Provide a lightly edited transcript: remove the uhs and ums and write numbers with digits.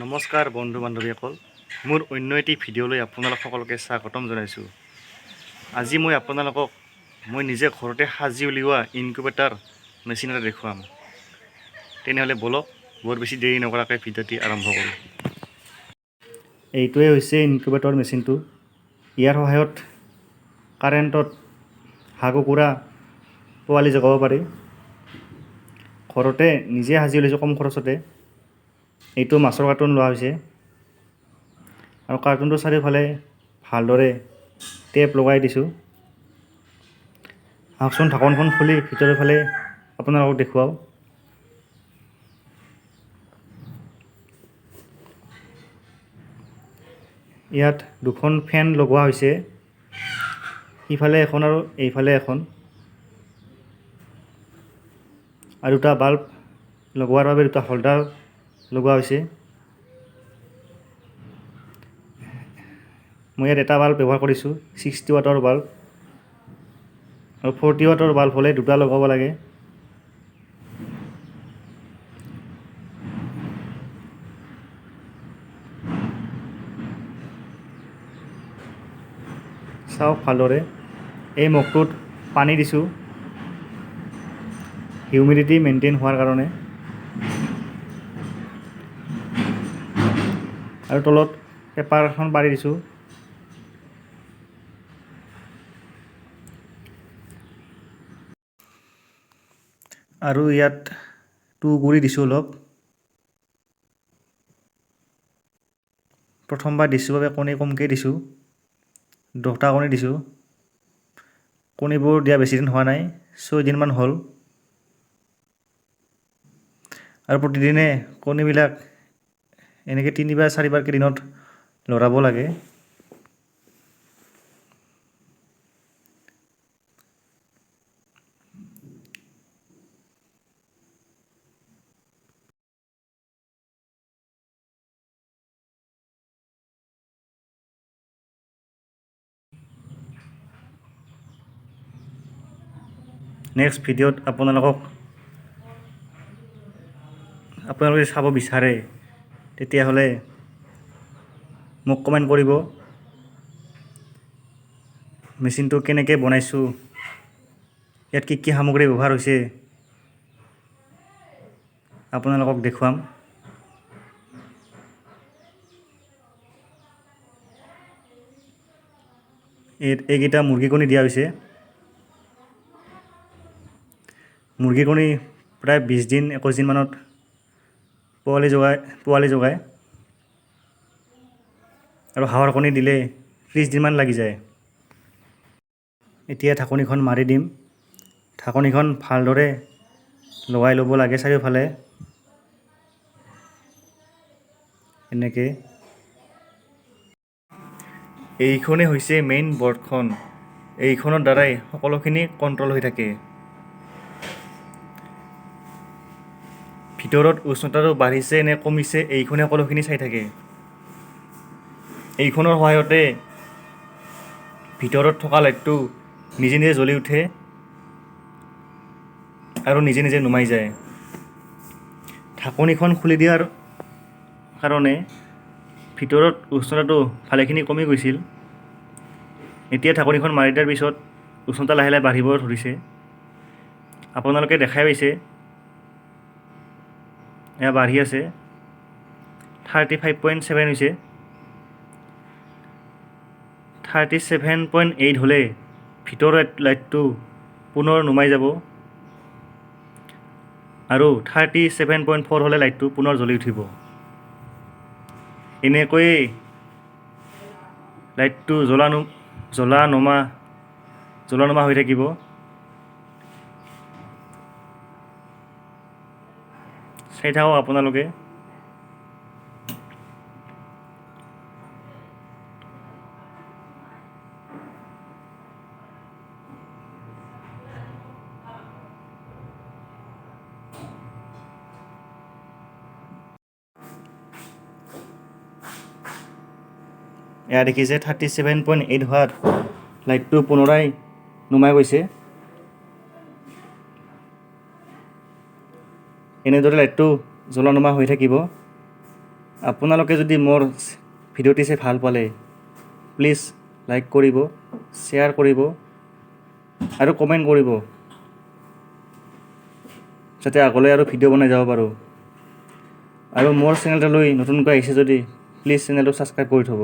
নমস্কাৰ বন্ধু বান্ধৱীসকল, মোৰ অন্য এটি ভিডিঅ'লৈ আপোনালোক সকলোকে স্বাগতম জনাইছোঁ। আজি মই আপোনালোকক নিজে ঘৰতে সাজি উলিওৱা ইনকুবেটাৰ মেচিন এটা দেখুৱাম। তেনেহ'লে বলক বৰ বেছি দেৰি নকৰাকৈ ভিডিঅ'টি আৰম্ভ কৰোঁ। এইটোৱে হৈছে ইনকুবেটৰ মেচিনটো। ইয়াৰ সহায়ত কাৰেণ্টত হাঁহ কুকুৰা পোৱালি জগাব পাৰি। ঘৰতে নিজে সাজি উলিয়াইছোঁ কম খৰচতে। এইটো মাছৰ কাৰ্টুন লোৱা হৈছে আৰু কাৰ্টুনটোৰ চাৰিওফালে ভালদৰে টেপ লগাই দিছোঁ। আহকচোন ঢাকনখন খুলি ভিতৰৰ ফালে আপোনালোকক দেখুৱাওঁ। ইয়াত দুখন ফেন লগোৱা হৈছে, সিফালে এখন আৰু এইফালে এখন, আৰু দুটা বাল্ব লগোৱাৰ বাবে দুটা হোল্ডাৰ লগোৱা হৈছে। মই ইয়াত এটা বাল্ব ব্যৱহাৰ কৰিছোঁ 60 ৱাটৰ বাল্ব, আৰু 40 ৱাটৰ বাল্ব হ'লে দুটা লগাব লাগে। চাওক ভালদৰে, এই মগটোত পানী দিছোঁ হিউমিডিটি মেইনটেইন হোৱাৰ কাৰণে, আৰু তলত পেপাৰ এখন পাৰি দিছোঁ। আৰু ইয়াত গুড়ি দিছোঁ অলপ। প্ৰথমবাৰ দিছোঁ বাবে কণী কমকৈ দিছোঁ, 10টা কণী দিছোঁ। কণীবোৰ দিয়া বেছিদিন হোৱা নাই, 6 দিনমান হ'ল। আৰু প্ৰতিদিনে কণীবিলাক এনেকৈ 3 বা 4বাৰকৈ দিনত লৰাব লাগে। নেক্সট ভিডিঅ'ত আপোনালোকে চাব বিচাৰে তেতিয়াহ'লে মোক কমেণ্ট কৰিব। মেচিনটো কেনেকৈ বনাইছোঁ, ইয়াত কি কি সামগ্ৰী ব্যৱহাৰ হৈছে আপোনালোকক দেখুৱাম। এইকেইটা মুৰ্গী কণী দিয়া হৈছে। মুৰ্গী কণী প্ৰায় 20 দিন 21 দিনমানত পোৱালি জগায়, আৰু হাঁহৰ কণী দিলে 30 দিনমান লাগি যায়। এতিয়া ঢাকনিখন মাৰি দিম। ঢাকনিখন ভালদৰে লগাই ল'ব লাগে চাৰিওফালে, এনেকৈ। এইখনেই হৈছে মেইন বৰ্ডখন। এইখনৰ দ্বাৰাই সকলোখিনি কণ্ট্ৰল হৈ থাকে। ভিতৰত উষ্ণতাটো বাঢ়িছে নে কমিছে এইখনে সকলোখিনি চাই থাকে। এইখনৰ সহায়তে ভিতৰত থকা লাইটটো নিজে নিজে জ্বলি উঠে আৰু নিজে নিজে নুমাই যায়। ঢাকনিখন খুলি দিয়াৰ কাৰণে ভিতৰত উষ্ণতাটো ভালেখিনি কমি গৈছিল। এতিয়া ঢাকনিখন মাৰি দিয়াৰ পিছত উষ্ণতা লাহে লাহে বাঢ়িব ধৰিছে। আপোনালোকে দেখাই পাইছে, এয়া বাঢ়ি আছে, 35.7 হৈছে। 37.8 হ'লে ভিতৰৰ লাইটটো পুনৰ নুমাই যাব, আৰু 37.4 হ'লে লাইটটো পুনৰ জ্বলি উঠিব। এনেকৈয়ে লাইটটো জ্বলা নমা হৈ থাকিব। চাই থাকক আপোনালোকে। এয়া দেখিছে 37.8 হোৱাত লাইটটো পুনৰাই নুমাই গৈছে। এনেদৰে লাইটটো জ্বলা নুমা হৈ থাকিব। আপোনালোকে যদি মোৰ ভিডিঅ'টি চাই ভাল পালে প্লিজ লাইক কৰিব, শ্বেয়াৰ কৰিব আৰু কমেণ্ট কৰিব, যাতে আগলৈ আৰু ভিডিঅ' বনাই যাব পাৰোঁ। আৰু মোৰ চেনেলটোলৈ নতুনকৈ আহিছে যদি প্লিজ চেনেলটো ছাবস্ক্ৰাইব কৰি থ'ব।